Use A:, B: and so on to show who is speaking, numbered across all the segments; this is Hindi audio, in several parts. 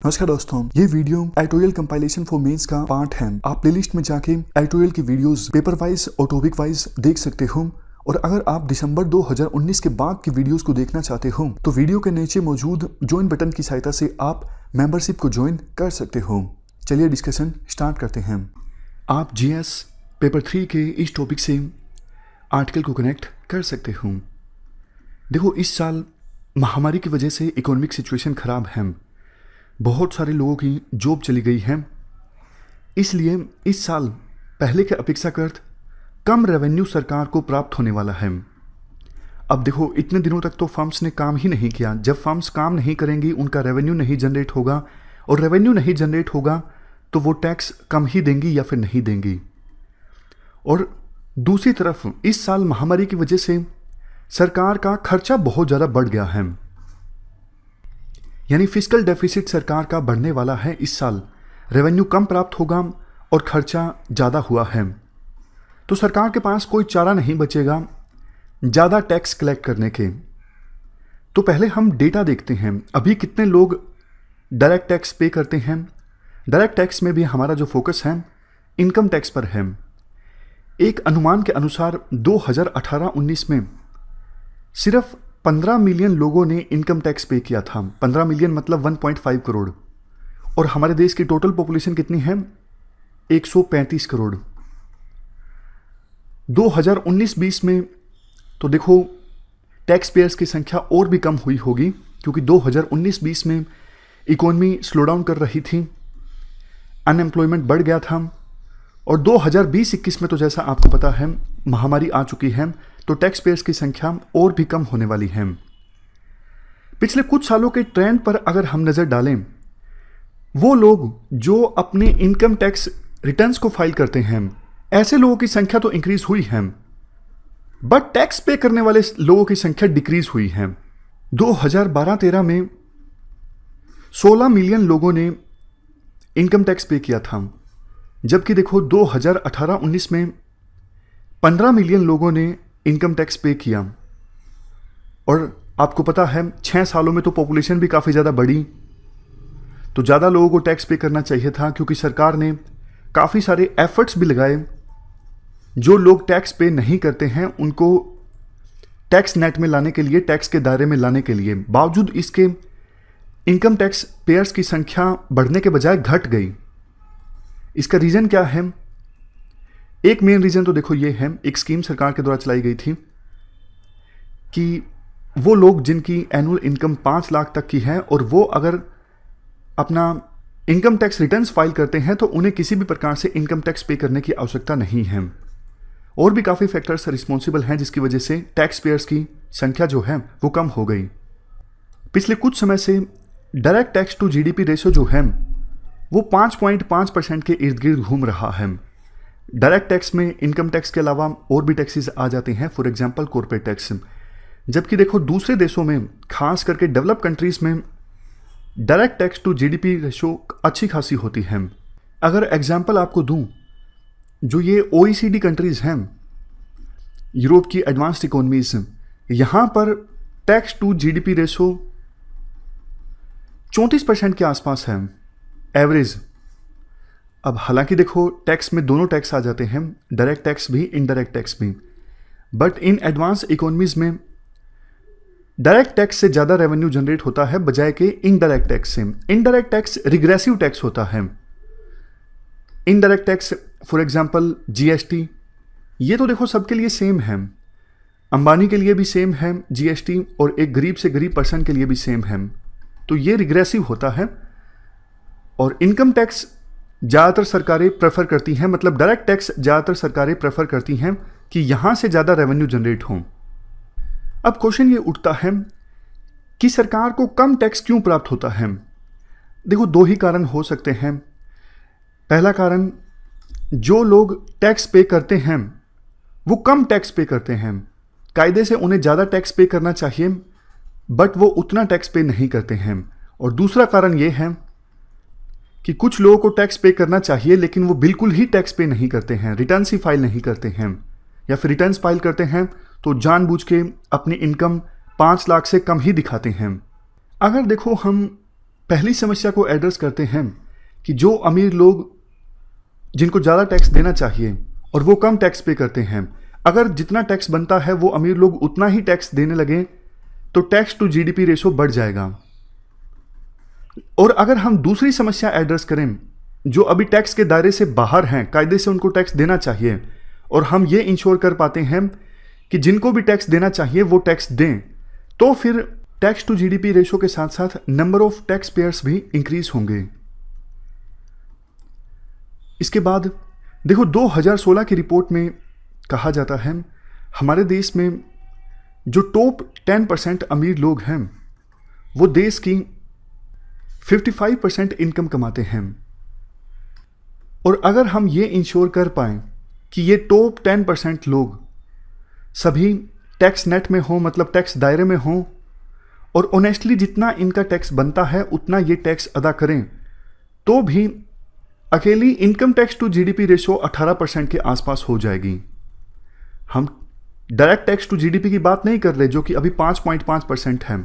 A: नमस्कार दोस्तों, ये video editorial compilation for mains का पार्ट है। आप प्लेलिस्ट में जाके एडिटोरियल की वीडियोस पेपर वाइज और टॉपिक वाइज देख सकते हो। और अगर आप दिसंबर 2019 के बाद की वीडियोस को देखना चाहते हो तो वीडियो के नीचे मौजूद ज्वाइन बटन की सहायता से आप मेंबरशिप को ज्वाइन कर सकते हो। चलिए डिस्कशन स्टार्ट करते हैं। आप जीएस पेपर 3 के इस टॉपिक से आर्टिकल को कनेक्ट कर सकते हो। देखो, इस साल महामारी की वजह से इकोनॉमिक सिचुएशन खराब है, बहुत सारे लोगों की जॉब चली गई है, इसलिए इस साल पहले के अपेक्षाकृत कम रेवेन्यू सरकार को प्राप्त होने वाला है। अब देखो, इतने दिनों तक तो फर्म्स ने काम ही नहीं किया। जब फर्म्स काम नहीं करेंगी उनका रेवेन्यू नहीं जनरेट होगा, और रेवेन्यू नहीं जनरेट होगा तो वो टैक्स कम ही देंगी या फिर नहीं देंगी। और दूसरी तरफ इस साल महामारी की वजह से सरकार का खर्चा बहुत ज़्यादा बढ़ गया है, यानी फिस्कल डेफिसिट सरकार का बढ़ने वाला है। इस साल रेवेन्यू कम प्राप्त होगा और खर्चा ज़्यादा हुआ है, तो सरकार के पास कोई चारा नहीं बचेगा ज़्यादा टैक्स कलेक्ट करने के। तो पहले हम डेटा देखते हैं, अभी कितने लोग डायरेक्ट टैक्स पे करते हैं। डायरेक्ट टैक्स में भी हमारा जो फोकस है इनकम टैक्स पर है। एक अनुमान के अनुसार 2018-19 में सिर्फ 15 मिलियन लोगों ने इनकम टैक्स पे किया था। 15 मिलियन मतलब 1.5 करोड़। और हमारे देश की टोटल पॉपुलेशन कितनी है? 135 करोड़। 2019-20 में तो देखो टैक्स पेयर्स की संख्या और भी कम हुई होगी, क्योंकि 2019-20 में इकोनॉमी स्लो डाउन कर रही थी, अनएम्प्लॉयमेंट बढ़ गया था। और 2020-21 में तो जैसा आपको पता है महामारी आ चुकी है, तो टैक्स पेयर्स की संख्या और भी कम होने वाली है। पिछले कुछ सालों के ट्रेंड पर अगर हम नज़र डालें, वो लोग जो अपने इनकम टैक्स रिटर्न्स को फाइल करते हैं, ऐसे लोगों की संख्या तो इंक्रीज हुई है, बट टैक्स पे करने वाले लोगों की संख्या डिक्रीज हुई है। 2012-13 में 16 मिलियन लोगों ने इनकम टैक्स पे किया था, जबकि देखो 2018-19 में 15 मिलियन लोगों ने इनकम टैक्स पे किया। और आपको पता है 6 सालों में तो पॉपुलेशन भी काफ़ी ज़्यादा बढ़ी, तो ज़्यादा लोगों को टैक्स पे करना चाहिए था, क्योंकि सरकार ने काफ़ी सारे एफर्ट्स भी लगाए। जो लोग टैक्स पे नहीं करते हैं उनको टैक्स नेट में लाने के लिए, टैक्स के दायरे में लाने के लिए, बावजूद इसके इनकम टैक्स पेयर्स की संख्या बढ़ने के बजाय घट गई। इसका रीज़न क्या है? एक मेन रीज़न तो देखो ये है, एक स्कीम सरकार के द्वारा चलाई गई थी कि वो लोग जिनकी एनुअल इनकम 5 लाख तक की है और वो अगर अपना इनकम टैक्स रिटर्न्स फाइल करते हैं तो उन्हें किसी भी प्रकार से इनकम टैक्स पे करने की आवश्यकता नहीं है। और भी काफ़ी फैक्टर्स रिस्पॉन्सिबल हैं जिसकी वजह से टैक्स पेयर्स की संख्या जो है वो कम हो गई। पिछले कुछ समय से direct tax to GDP ratio जो है वो 5.5% के इर्द गिर्द घूम रहा है। डायरेक्ट टैक्स में इनकम टैक्स के अलावा और भी टैक्सेस आ जाते हैं, फॉर एग्जांपल कॉर्पोरेट टैक्स। जबकि देखो दूसरे देशों में, खास करके डेवलप कंट्रीज में, direct tax to GDP ratio अच्छी खासी होती है। अगर एग्जांपल आपको दूं, जो ये ओईसीडी कंट्रीज हैं, यूरोप की एडवांस्ड इकोनॉमीज, यहाँ पर टैक्स टू जीडीपी रेशियो 34% के आसपास है एवरेज। अब हालांकि देखो टैक्स में दोनों टैक्स आ जाते हैं, डायरेक्ट टैक्स भी, इनडायरेक्ट टैक्स भी, बट इन एडवांस इकोनॉमीज में डायरेक्ट टैक्स से ज़्यादा रेवेन्यू जनरेट होता है बजाय के इनडायरेक्ट टैक्स से। इनडायरेक्ट टैक्स रिग्रेसिव टैक्स होता है। Indirect tax for example GST, ये तो देखो सबके लिए सेम है, अंबानी के लिए भी सेम है जीएसटी, और एक गरीब से गरीब पर्सन के लिए भी सेम है, तो ये रिग्रेसिव होता है। और इनकम टैक्स ज़्यादातर सरकारें प्रेफर करती हैं, मतलब डायरेक्ट टैक्स ज़्यादातर सरकारें प्रेफर करती हैं कि यहाँ से ज़्यादा रेवेन्यू जनरेट हो। अब क्वेश्चन ये उठता है कि सरकार को कम टैक्स क्यों प्राप्त होता है? देखो, 2 ही कारण हो सकते हैं। पहला कारण, जो लोग टैक्स पे करते हैं वो कम टैक्स पे करते हैं। कायदे से उन्हें ज़्यादा टैक्स पे करना चाहिए, बट वो उतना टैक्स पे नहीं करते हैं। और दूसरा कारण ये है कि कुछ लोगों को टैक्स पे करना चाहिए लेकिन वो बिल्कुल ही टैक्स पे नहीं करते हैं, रिटर्न्स ही फाइल नहीं करते हैं, या फिर रिटर्न्स फाइल करते हैं तो जानबूझ के अपनी इनकम 5 लाख से कम ही दिखाते हैं। अगर देखो हम पहली समस्या को एड्रेस करते हैं कि जो अमीर लोग जिनको ज़्यादा टैक्स देना चाहिए और वो कम टैक्स पे करते हैं, अगर जितना टैक्स बनता है वो अमीर लोग उतना ही टैक्स देने लगे तो टैक्स टू जीडीपी रेशो बढ़ जाएगा। और अगर हम दूसरी समस्या एड्रेस करें, जो अभी टैक्स के दायरे से बाहर हैं, कायदे से उनको टैक्स देना चाहिए और हम ये इंश्योर कर पाते हैं कि जिनको भी टैक्स देना चाहिए वो टैक्स दें, तो फिर टैक्स टू जीडीपी रेशो के साथ साथ नंबर ऑफ टैक्स पेयर्स भी इंक्रीज होंगे। इसके बाद देखो 2016 की रिपोर्ट में कहा जाता है हमारे देश में जो टॉप 10% अमीर लोग हैं वो देश की 55% इनकम कमाते हैं। और अगर हम ये इंश्योर कर पाएँ कि ये टॉप 10% लोग सभी टैक्स नेट में हो, मतलब टैक्स दायरे में हो, और ऑनेस्टली जितना इनका टैक्स बनता है उतना ये टैक्स अदा करें, तो भी अकेली income tax to GDP ratio 18% के आसपास हो जाएगी। हम डायरेक्ट टैक्स टू जीडीपी की बात नहीं कर रहे जो कि अभी 5.5% है,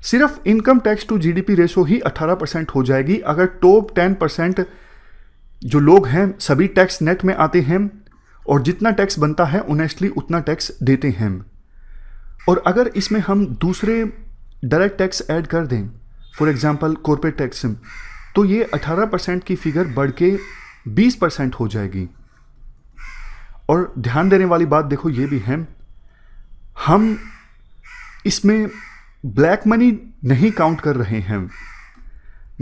A: सिर्फ income tax to GDP ratio ही 18% हो जाएगी अगर टॉप 10% जो लोग हैं सभी टैक्स नेट में आते हैं और जितना टैक्स बनता है ऑनेस्टली उतना टैक्स देते हैं। और अगर इसमें हम दूसरे डायरेक्ट टैक्स ऐड कर दें, फॉर एग्जांपल कॉर्पोरेट टैक्स, तो ये 18% की फिगर बढ़ के 20% हो जाएगी। और ध्यान देने वाली बात देखो ये भी है, हम इसमें ब्लैक मनी नहीं काउंट कर रहे हैं।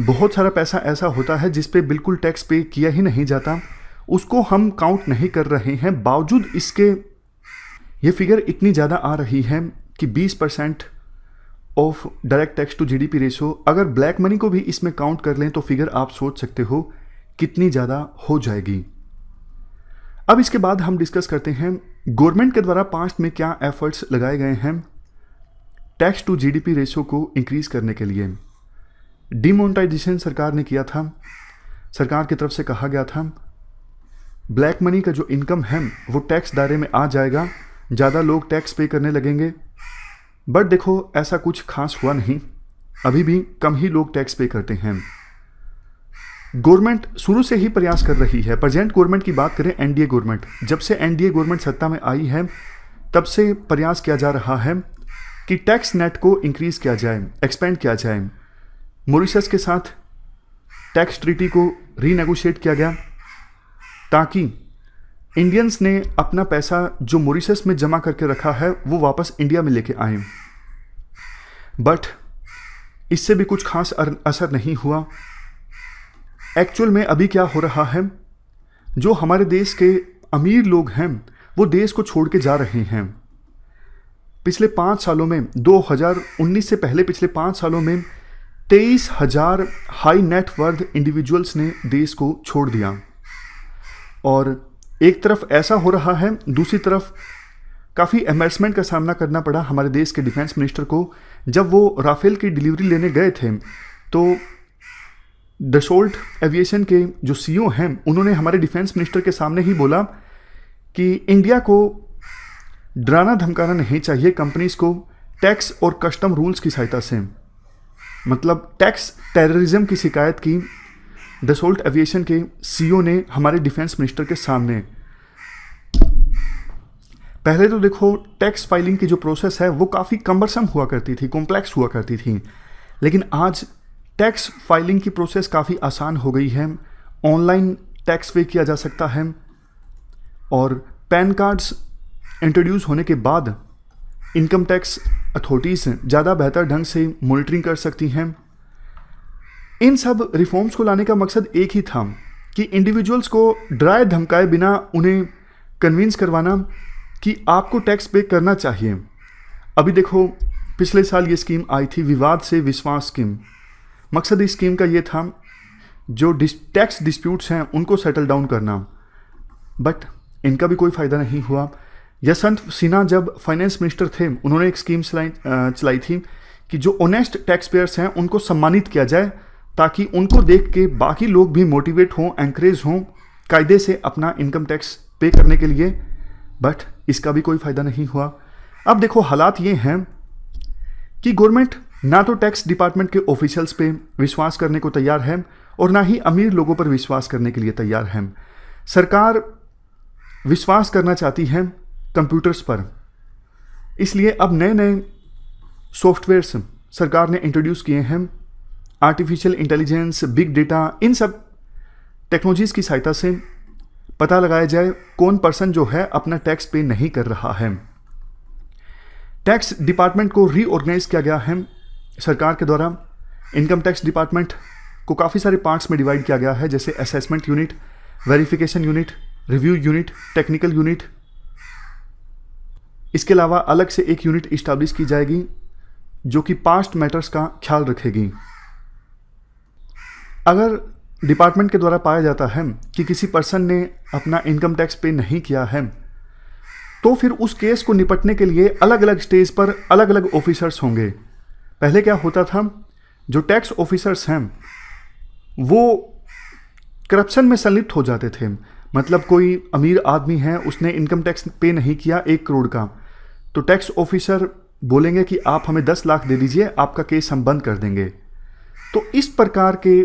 A: बहुत सारा पैसा ऐसा होता है जिस पे बिल्कुल टैक्स पे किया ही नहीं जाता, उसको हम काउंट नहीं कर रहे हैं। बावजूद इसके ये फिगर इतनी ज़्यादा आ रही है कि 20% of direct tax to GDP ratio, अगर ब्लैक मनी को भी इसमें काउंट कर लें तो फिगर आप सोच सकते हो कितनी ज़्यादा हो जाएगी। अब इसके बाद हम डिस्कस करते हैं गवर्नमेंट के द्वारा पास्ट में क्या एफर्ट्स लगाए गए हैं टैक्स टू जीडीपी रेशो को इंक्रीज करने के लिए। डिमोनेटाइजेशन सरकार ने किया था, सरकार की तरफ से कहा गया था ब्लैक मनी का जो इनकम है वो टैक्स दायरे में आ जाएगा, ज़्यादा लोग टैक्स पे करने लगेंगे। बट देखो ऐसा कुछ खास हुआ नहीं, अभी भी कम ही लोग टैक्स पे करते हैं। गवर्नमेंट शुरू से ही प्रयास कर रही है, प्रेजेंट गवर्नमेंट की बात करें, एनडीए गवर्नमेंट, जब से एनडीए गवर्नमेंट सत्ता में आई है तब से प्रयास किया जा रहा है कि टैक्स नेट को इंक्रीज किया जाए, एक्सपेंड किया जाए। मॉरिशस के साथ टैक्स ट्रीटी को रीनेगोशिएट किया गया ताकि इंडियंस ने अपना पैसा जो मॉरिशस में जमा करके रखा है वो वापस इंडिया में लेके आए। बट इससे भी कुछ खास असर नहीं हुआ। एक्चुअल में अभी क्या हो रहा है, जो हमारे देश के अमीर लोग हैं वो देश को छोड़ के जा रहे हैं। पिछले 5 सालों में, 2019 से पहले पिछले 5 सालों में 23,000 हाई नेट वर्थ इंडिविजुअल्स ने देश को छोड़ दिया। और एक तरफ ऐसा हो रहा है, दूसरी तरफ काफ़ी एम्बैरसमेंट का सामना करना पड़ा हमारे देश के डिफेंस मिनिस्टर को। जब वो राफेल की डिलीवरी लेने गए थे तो डसोल्ट एविएशन के जो सीईओ हैं उन्होंने हमारे डिफेंस मिनिस्टर के सामने ही बोला कि इंडिया को डराना धमकाना नहीं चाहिए कंपनीज को टैक्स और कस्टम रूल्स की सहायता से। मतलब टैक्स टेररिज्म की शिकायत की डसोल्ट एविएशन के सीईओ ने हमारे डिफेंस मिनिस्टर के सामने। पहले तो देखो टैक्स फाइलिंग की जो प्रोसेस है वो काफ़ी कम्बरसम हुआ करती थी, कॉम्प्लेक्स हुआ करती थी, लेकिन आज टैक्स फाइलिंग की प्रोसेस काफ़ी आसान हो गई है। ऑनलाइन टैक्स पे किया जा सकता है और पैन कार्ड्स इंट्रोड्यूस होने के बाद इनकम टैक्स अथॉरिटीज़ ज़्यादा बेहतर ढंग से मॉनिटरिंग कर सकती हैं। इन सब रिफॉर्म्स को लाने का मकसद एक ही था कि इंडिविजुअल्स को डराए धमकाए बिना उन्हें कन्विंस करवाना कि आपको टैक्स पे करना चाहिए। अभी देखो पिछले साल ये स्कीम आई थी, विवाद से विश्वास स्कीम। मकसद इस स्कीम का ये था जो टैक्स डिस्प्यूट्स हैं उनको सेटल डाउन करना, बट इनका भी कोई फ़ायदा नहीं हुआ। यशवंत सिन्हा जब फाइनेंस मिनिस्टर थे उन्होंने एक स्कीम चलाई थी कि जो ऑनेस्ट टैक्स पेयर्स हैं उनको सम्मानित किया जाए ताकि उनको देख के बाकी लोग भी मोटिवेट हों, एंकरेज हों कायदे से अपना इनकम टैक्स पे करने के लिए, बट इसका भी कोई फ़ायदा नहीं हुआ। अब देखो हालात ये हैं कि गवर्नमेंट ना तो टैक्स डिपार्टमेंट के ऑफिशियल्स पे विश्वास करने को तैयार है और ना ही अमीर लोगों पर विश्वास करने के लिए तैयार है। सरकार विश्वास करना चाहती है कंप्यूटर्स पर, इसलिए अब नए नए सॉफ्टवेयर्स सरकार ने इंट्रोड्यूस किए हैं। आर्टिफिशियल इंटेलिजेंस, बिग डेटा, इन सब टेक्नोलॉजीज़ की सहायता से पता लगाया जाए कौन पर्सन जो है अपना टैक्स पे नहीं कर रहा है। टैक्स डिपार्टमेंट को रीऑर्गेनाइज किया गया है सरकार के द्वारा। इनकम टैक्स डिपार्टमेंट को काफ़ी सारे पार्ट्स में डिवाइड किया गया है, जैसे assessment unit, verification unit, review unit, technical unit. इसके अलावा अलग से एक यूनिट इस्टेब्लिश की जाएगी जो कि पास्ट मैटर्स का ख्याल रखेगी। अगर डिपार्टमेंट के द्वारा पाया जाता है कि किसी पर्सन ने अपना इनकम टैक्स पे नहीं किया है, तो फिर उस केस को निपटने के लिए अलग अलग स्टेज पर अलग अलग ऑफिसर्स होंगे। पहले क्या होता था, जो टैक्स ऑफिसर्स हैं वो करप्शन में संलिप्त हो जाते थे। मतलब कोई अमीर आदमी है, उसने इनकम टैक्स पे नहीं किया 1 करोड़ का, तो टैक्स ऑफिसर बोलेंगे कि आप हमें 10 लाख दे दीजिए, आपका केस हम बंद कर देंगे। तो इस प्रकार के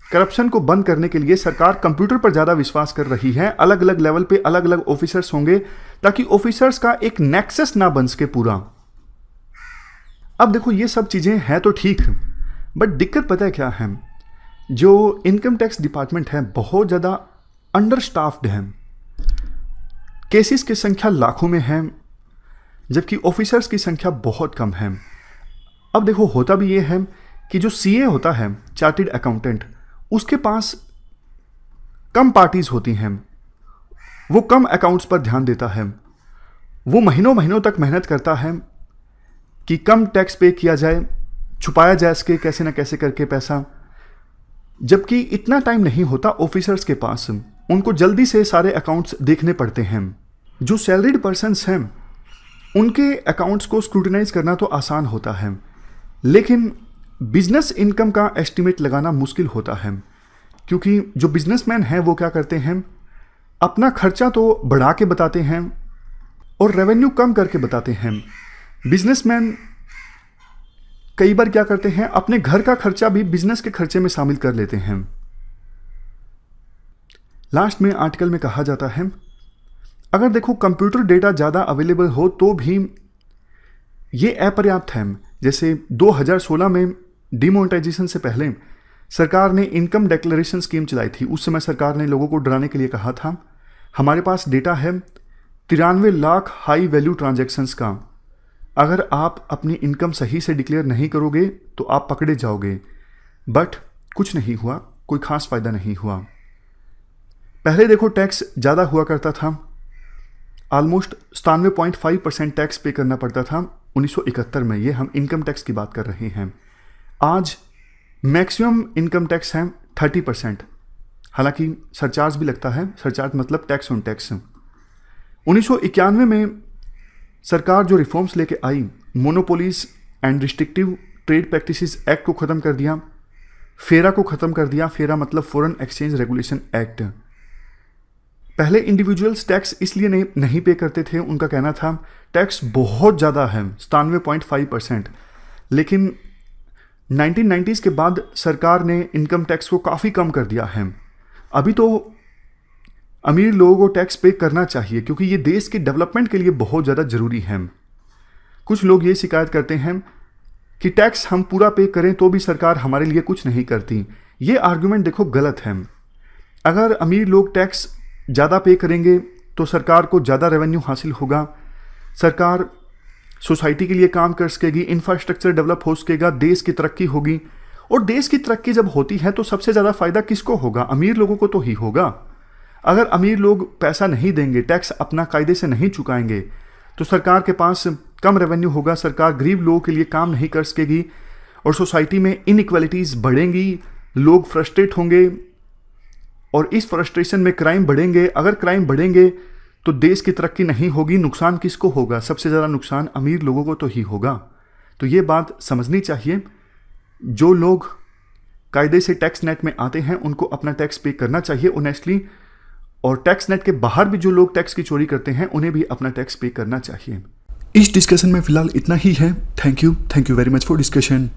A: करप्शन को बंद करने के लिए सरकार कंप्यूटर पर ज़्यादा विश्वास कर रही है। अलग अलग लेवल पे अलग अलग ऑफिसर्स होंगे ताकि ऑफिसर्स का एक नेक्सस ना बन सके पूरा। अब देखो ये सब चीज़ें हैं तो ठीक, बट दिक्कत पता है क्या है, जो इनकम टैक्स डिपार्टमेंट है बहुत ज़्यादा अंडर स्टाफ्ड है। केसेस की संख्या लाखों में है जबकि ऑफिसर्स की संख्या बहुत कम है। अब देखो होता भी ये है कि जो सीए होता है, चार्टर्ड अकाउंटेंट, उसके पास कम पार्टीज होती हैं, वो कम अकाउंट्स पर ध्यान देता है, वो महीनों महीनों तक मेहनत करता है कि कम टैक्स पे किया जाए, छुपाया जाए इसके कैसे ना कैसे करके पैसा। जबकि इतना टाइम नहीं होता ऑफिसर्स के पास, उनको जल्दी से सारे अकाउंट्स देखने पड़ते हैं। जो सैलरीड पर्सन्स हैं उनके अकाउंट्स को स्क्रूटिनाइज करना तो आसान होता है, लेकिन बिजनेस इनकम का एस्टिमेट लगाना मुश्किल होता है, क्योंकि जो बिजनेसमैन हैं वो क्या करते हैं, अपना खर्चा तो बढ़ा के बताते हैं और रेवेन्यू कम करके बताते हैं। बिजनेसमैन कई बार क्या करते हैं, अपने घर का खर्चा भी बिजनेस के खर्चे में शामिल कर लेते हैं। लास्ट में आर्टिकल में कहा जाता है, अगर देखो कंप्यूटर डेटा ज़्यादा अवेलेबल हो तो भी ये अपर्याप्त है। जैसे 2016 में डिमोनेटाइजेशन से पहले सरकार ने इनकम डिक्लेरेशन स्कीम चलाई थी। उस समय सरकार ने लोगों को डराने के लिए कहा था, हमारे पास डेटा है 93 लाख हाई वैल्यू ट्रांजैक्शंस का, अगर आप अपनी इनकम सही से डिक्लेयर नहीं करोगे तो आप पकड़े जाओगे। बट कुछ नहीं हुआ, कोई खास फायदा नहीं हुआ। पहले देखो टैक्स ज़्यादा हुआ करता था, ऑलमोस्ट 97.5% टैक्स पे करना पड़ता था 1971 में। ये हम इनकम टैक्स की बात कर रहे हैं। आज मैक्सिमम इनकम टैक्स है 30%, हालांकि सरचार्ज भी लगता है। सरचार्ज मतलब टैक्स ऑन टैक्स। 1991 में सरकार जो रिफॉर्म्स लेके आई, monopolies and restrictive trade practices act को ख़त्म कर दिया, फेरा को ख़त्म कर दिया। फेरा मतलब फॉरेन एक्सचेंज रेगुलेशन एक्ट। पहले इंडिविजुअल्स टैक्स इसलिए नहीं पे करते थे, उनका कहना था टैक्स बहुत ज़्यादा है 97.5%, लेकिन 1990s के बाद सरकार ने इनकम टैक्स को काफ़ी कम कर दिया है। अभी तो अमीर लोगों को टैक्स पे करना चाहिए क्योंकि ये देश के डेवलपमेंट के लिए बहुत ज़्यादा ज़रूरी है। कुछ लोग ये शिकायत करते हैं कि टैक्स हम पूरा पे करें तो भी सरकार हमारे लिए कुछ नहीं करती। ये आर्गुमेंट देखो गलत है। अगर अमीर लोग टैक्स ज़्यादा पे करेंगे तो सरकार को ज़्यादा रेवेन्यू हासिल होगा, सरकार सोसाइटी के लिए काम कर सकेगी, इंफ्रास्ट्रक्चर डेवलप हो सकेगा, देश की तरक्की होगी। और देश की तरक्की जब होती है तो सबसे ज़्यादा फ़ायदा किसको होगा? अमीर लोगों को तो ही होगा। अगर अमीर लोग पैसा नहीं देंगे, टैक्स अपना कायदे से नहीं चुकाएंगे, तो सरकार के पास कम रेवेन्यू होगा, सरकार गरीब लोगों के लिए काम नहीं कर सकेगी और सोसाइटी में इनइक्वालिटीज़ बढ़ेंगी, लोग फ्रस्ट्रेट होंगे और इस फ्रस्ट्रेशन में क्राइम बढ़ेंगे। अगर क्राइम बढ़ेंगे तो देश की तरक्की नहीं होगी। नुकसान किसको होगा? सबसे ज़्यादा नुकसान अमीर लोगों को तो ही होगा। तो ये बात समझनी चाहिए। जो लोग कायदे से टैक्स नेट में आते हैं उनको अपना टैक्स पे करना चाहिए ऑनेस्टली, और टैक्स नेट के बाहर भी जो लोग टैक्स की चोरी करते हैं उन्हें भी अपना टैक्स पे करना चाहिए। इस डिस्कशन में फिलहाल इतना ही है। Thank you very much for discussion.